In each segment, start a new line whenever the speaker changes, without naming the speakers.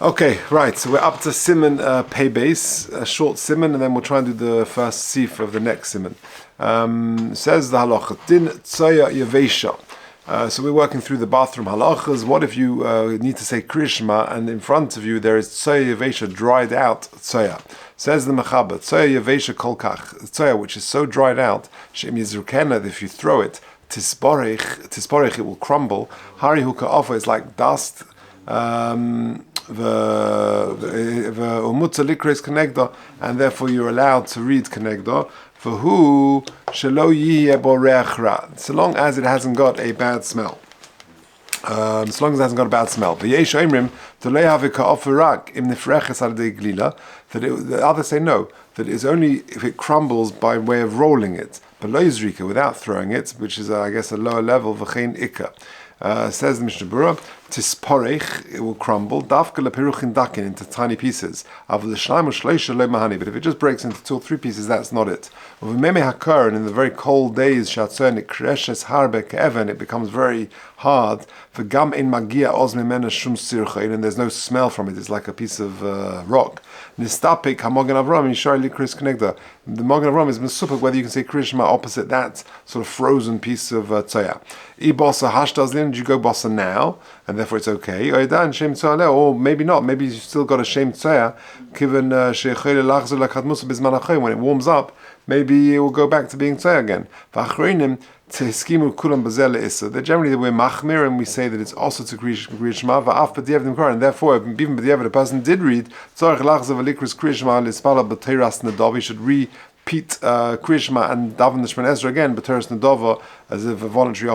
Okay, right, so we're up to Siman Pei Base, a short Siman, and then we'll try and do the first Sif of the next Siman. Says the halacha, Din Tzoya Yavesha. So we're working through the bathroom halachas. What if you need to say Krishma and in front of you there is Tzoya Yavesha, dried out Tzoya? Says the Mechaber, Tzoya Yavesha Kolkach, Tzoya which is so dried out, Shem Yizrukena, that if you throw it, Tisborech, it will crumble. Hari Huka Ofa is like dust. And therefore you're allowed to read Kenegda for who shelo yiyeh bo reach ra, so long as it hasn't got a bad smell. That the others say no, that it's only if it crumbles by way of rolling it, but lo yizrika, without throwing it, which is I guess a lower level, v'chein ikka. Says the Mishnah Berurah, Tisporech, it will crumble, Dafka leperuchin dakin, into tiny pieces. But if it just breaks into 2 or 3 pieces, that's not it. And in the very cold days, it becomes very hard. And there's no smell from it, it's like a piece of rock. The Mogen Avraham is mesupik whether you can say Krishma opposite that sort of frozen piece of tzoya. Ibasa hashtazlin, did you go bossa now, and therefore it's okay? Or maybe not. Maybe you've still got a shem tzoya. Given when it warms up, maybe it will go back to being tzoya again. They're generally we're machmir, and we say that it's also to krishma va'af b'diavad, and therefore even b'diavad a person did read tzarich lachzav alikris krishma lispala b'teiras nadav, he should repeat krishma and daven the Shemon Ezra again b'teiras nadava as if a voluntary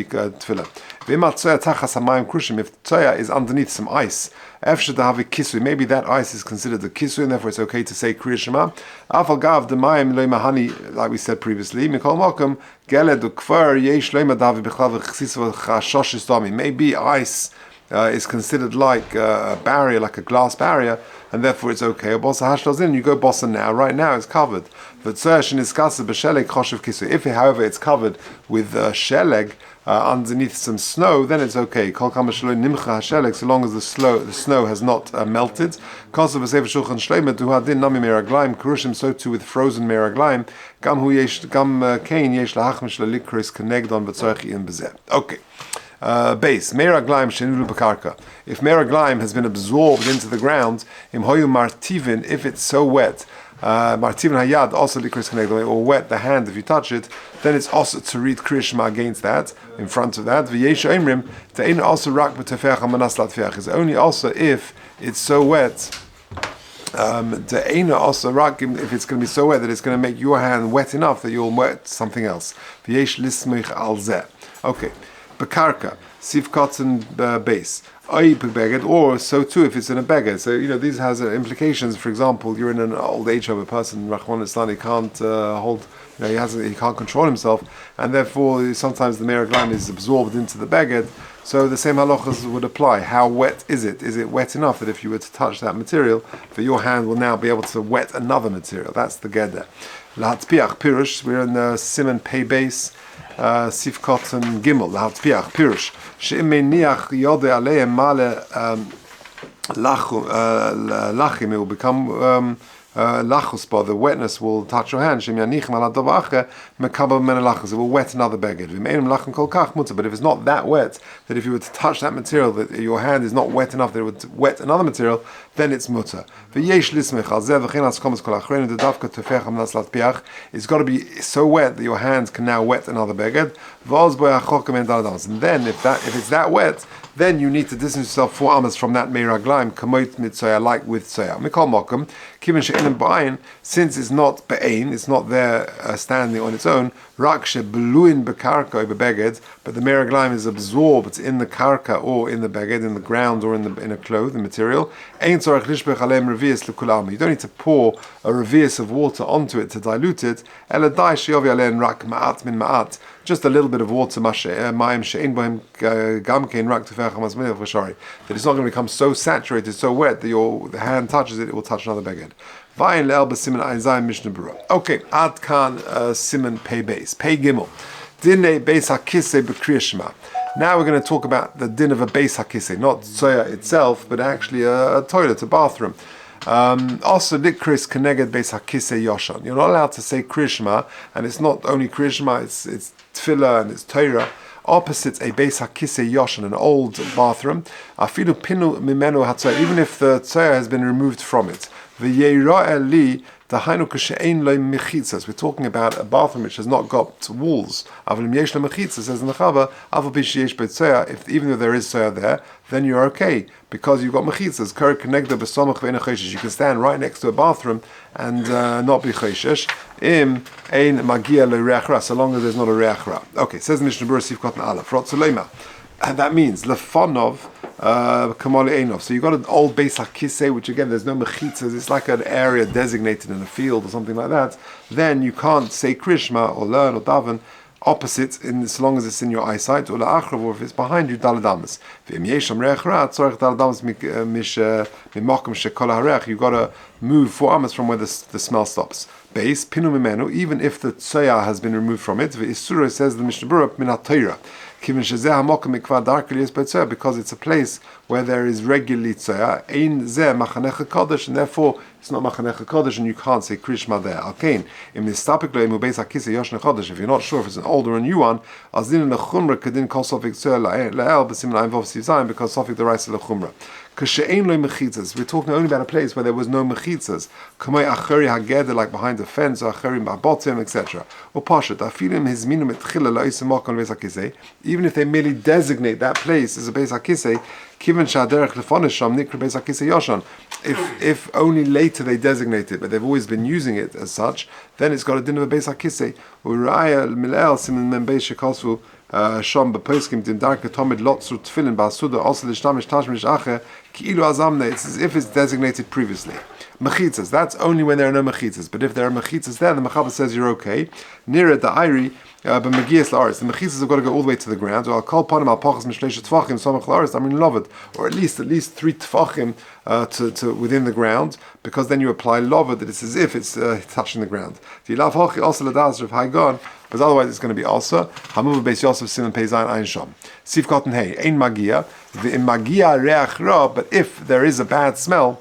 tefillah. V'imat tzoya tachas hamayim krushim, if tzoya is underneath some ice, maybe that ice is considered a kisui, and therefore it's okay to say Kriya Shema. Afal gav demayim loy mahani, like we said previously. Mikol mokum geled ukfar yesh loy madavi b'chlav v'chsis v'chashosh dami. Maybe ice is considered like a barrier, like a glass barrier, and therefore it's okay. Or bossa hashlazin, you go bossa now. Right now it's covered. If, however, it's covered with sheleg underneath some snow, then it's okay. So long as the snow has not melted. So too with frozen meraglaim. Okay. Base meraglaim shenulu b'karka. If meraglaim has been absorbed into the ground, imhoyu martivin, if it's so wet, martivin hayad also likris kenegdo, or wet the hand if you touch it, then it's also to read krishma against that, in front of that. V'yesh oimrim te'in also rak b'tefeach hamanas latfeach, is only also if it's so wet. Te'ina also rak, if it's going to be so wet that it's going to make your hand wet enough that you'll wet something else. V'yesh lismich al zeh. Okay. Bekarka, sif cotton base, or so too if it's in a beged. So these has implications. For example, you're in an old age of a person, Rahman Islam, he can't hold, he can't control himself, and therefore sometimes the meraglaim is absorbed into the beged. So the same halachas would apply. How wet is it? Is it wet enough that if you were to touch that material, that your hand will now be able to wet another material? That's the geder. Lahatpiach pirush. We're in the Siman Pei base. Sif Cotton Gimel, Lahatpiach Pirush, She'im Meniach Yode Aleim Male Lachim, it will become lachus, the wetness will touch your hand. It will wet another beged. But if it's not that wet, that if you were to touch that material, that your hand is not wet enough that it would wet another material, then it's mutter. It's got to be so wet that your hands can now wet another beged. And then if it's that wet, then you need to distance yourself 4 amas from that meiraglaim, kamoit mitzayah, like with tzayah. Mikol mokum, kivin she'enim ba'ayin, since it's not ba'ain, it's not there standing on its own, rak she'beluin bekarka bebeged, but the meiraglaim is absorbed in the karka or in the beged, in the ground or in a cloth, the material. Ein tzorach lishbech aleim revius l'kulam. You don't need to pour a revius of water onto it to dilute it. Eladai she'yovi alein rak ma'at min ma'at. Just a little bit of water, that it's not going to become so saturated, so wet that the hand touches it, it will touch another beged. Okay, Ad Kan Siman Pei Beis, Pei Gimel. Dinei Beis HaKisei B'Kriyashma. Now we're going to talk about the din of a beis hakisei, not tzoya itself, but actually a toilet, a bathroom. Also, likris keneged beis hakisei yoshan. You're not allowed to say krishma, and it's not only krishma, it's tefillah and it's Torah. Opposite a beis hakisei yoshan, an old bathroom. Afilu pinu mimenu hatzoya, even if the tzoya has been removed from it. V'yeira'eh li. We're talking about a bathroom which has not got walls. Says in the Chava, if even though there is soya there, then you're okay because you've got mechitzas. You can stand right next to a bathroom and not be choshesh. So long as there's not a reach ra. Okay, says Mishnah Berurah Sif Katan Aleph. And that means lefanov kamali einov. So you got an old beis hakisei, which again there's no mechitzas. It's like an area designated in a field or something like that. Then you can't say krishma or learn or daven opposite, in so long as it's in your eyesight, or la'achrav, or if it's behind you, daladamas. V'im yesham reich ra, tzorich daladamas mimakom shekol harech. You got to move 4 amas from where the smell stops. Beis pinu mimenu, even if the tzoya has been removed from it. V'isura, says the Mishnah Berurah, min ha-Torah. Because it's a place where there is regularly tzoya, and therefore it's not machanecha kodesh, and you can't say krishma there. If you're not sure if it's an old or a new one, because sofik the rice lechumra. We're talking only about a place where there was no mechitzas, like behind a fence, or etc. Or pashat, even if they merely designate that place as a beis hakisei, if only later they designate it, but they've always been using it as such, then it's got a din of a beis hakisei. Shom beposkim din darke tomid lotzur tefillin ba'asuda also lishtamish tashmish acher ki'ilu azamne. It's as if it's designated previously. Mechitzas, that's only when there are no mechitzas. But if there are mechitzas there, the Mechaber says you're okay. Near the Iri, but Megias La'aris, the mechitzas have got to go all the way to the ground. Or I'll call upon him, I'll pachas mishleisha tfachim, somach La'aris, love it. Or at least 3 tfachim to within the ground, because then you apply love that it's as if it's touching the ground. The Ilav Hochi also Ladas of Haigon, but otherwise it's going to be also Hamuv Beis Yosef Simon Peizayin Ein Shom. Sif Cotton Hey, Ein Magia, the Magia Reach Ra, but if there is a bad smell,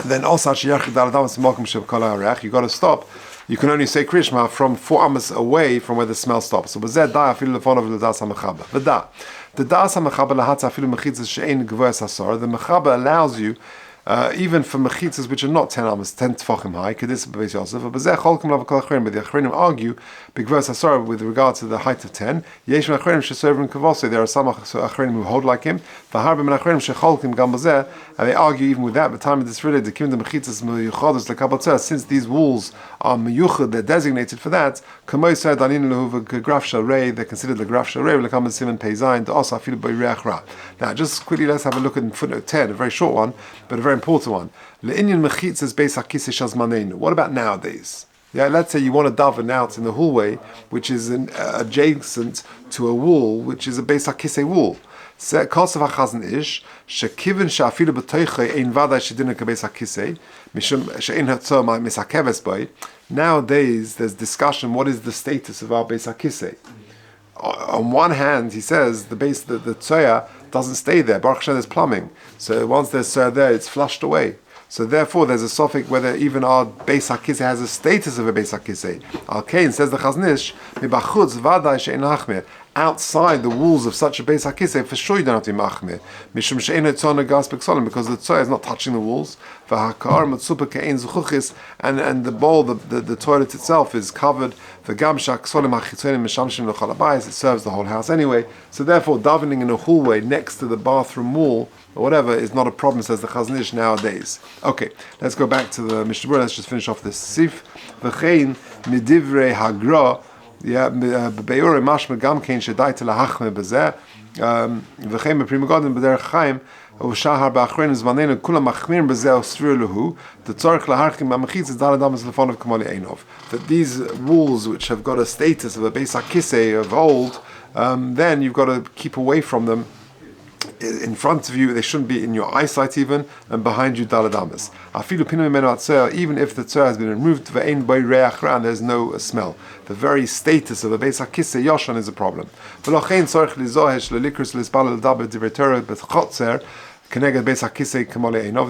then also you got to stop. You can only say krishma from 4 amas away from where the smell stops. So the das the mechaber allows you even for mechitzas which are not 10 amas, 10 tefachim high, kedis b'beis Yosef, but the achronim argue with regard to the height of 10. There are some achronim who hold like him, and they argue even with that. But time of this really, since these walls are miyuchad, they're designated for that. They're considered the graf shalrei. Now, just quickly, let's have a look at footnote 10, a very short one, but a very important one. What about nowadays? Yeah, let's say you want to daven out in the hallway, which is adjacent to a wall, which is a beis hakisei wall. Kosav hachazon ish shekiven she'afilu b'toichei ein vaday shedina kebeis hakisei mishum she'ein hatzor misakeves by. Nowadays, there's discussion. What is the status of our beis hakisei? On one hand, he says the tzoya doesn't stay there. Baruch Hashem, there's plumbing. So once there's tzoya there, it's flushed away. So therefore, there's a suffix whether even our beis hakisei has a status of a beis hakisei. Al-Kain says the Chaznish, mibachutz vaday she'ein hachmir. Outside the walls of such a beis hakisei, for sure you don't have to be machmir. Mishum she'ein tzona gas b'ksolim, because the tzoya is not touching the walls. V'hakar matzupa ke'ein zuchuchis, and the bowl, the toilet itself is covered. V'gam sha'ksolim hachitzonim mishamshim l'chol habayis, it serves the whole house anyway. So therefore, davening in a hallway next to the bathroom wall or whatever is not a problem, says the Chaznish nowadays. Okay, let's go back to the Mishnah Berurah. Let's just finish off this sif. V'chein midivrei hagra. Yeah, be'ore mashma gam kein shedai telahachme bezeh. V'chein b'prima godin b'derech Chaim u'shahar ba'achrein zmanenu kulam machmir bezeh osfir lehu the tzorich laharchim b'mechitzas daladamas lefonav kamali einov. That these walls which have got a status of a beis hakisei of old, then you've got to keep away from them in front of you, they shouldn't be in your eyesight even, and behind you daladamas. Even if the tzur has been removed, there's no smell. The very status of a beis hakisei yoshan is a problem.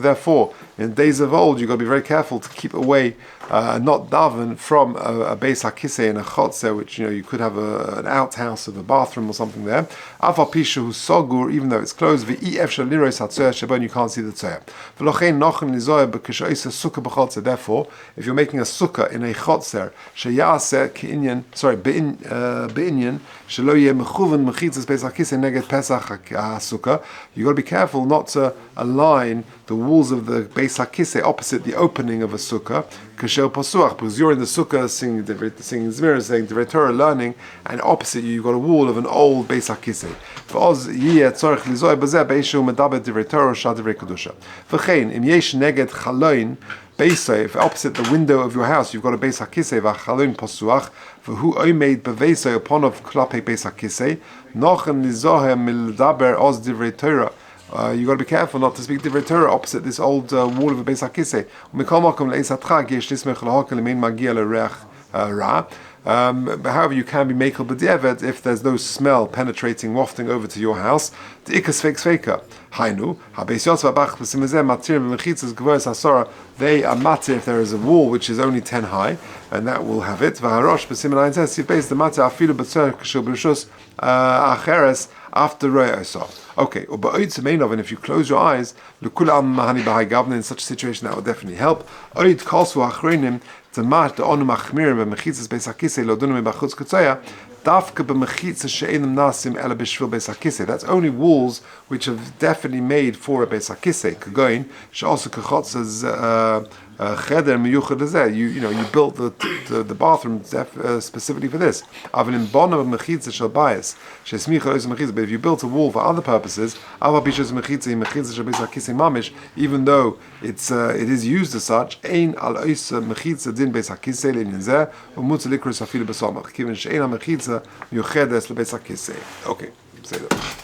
Therefore, in days of old, you've got to be very careful to keep away, not daven from a beis hakisei and a chotzer, which you could have an outhouse of a bathroom or something there. Even though it's closed, you can't see the tzor. Therefore, if you're making a sukkah in a chotzer, you've got to be careful not to align the walls of the beis hakisei opposite the opening of a sukkah, because you're in the sukkah singing Zmir, saying Divrei Torah, learning, and opposite you've got a wall of an old beis hakisei. If opposite the window of your house you've got a beis hakisei v'chalon posuach v'hu oimed beveisei upon of klape beis hakisei nochen lizohem mildaber oz divrei Torah. You got to be careful not to speak divrei Torah opposite this old wall of a beis hakisei. However, you can be mekel b'diavad if there's no smell penetrating, wafting over to your house. They are matter if there is a wall which is only 10 high, and that will have it. Okay, and if you close your eyes, in such a situation that will definitely help. That's only walls which have definitely made for a beis hakisei. You built the bathroom specifically for this. But if you built a wall for other purposes, even though it is used as such, okay, say that.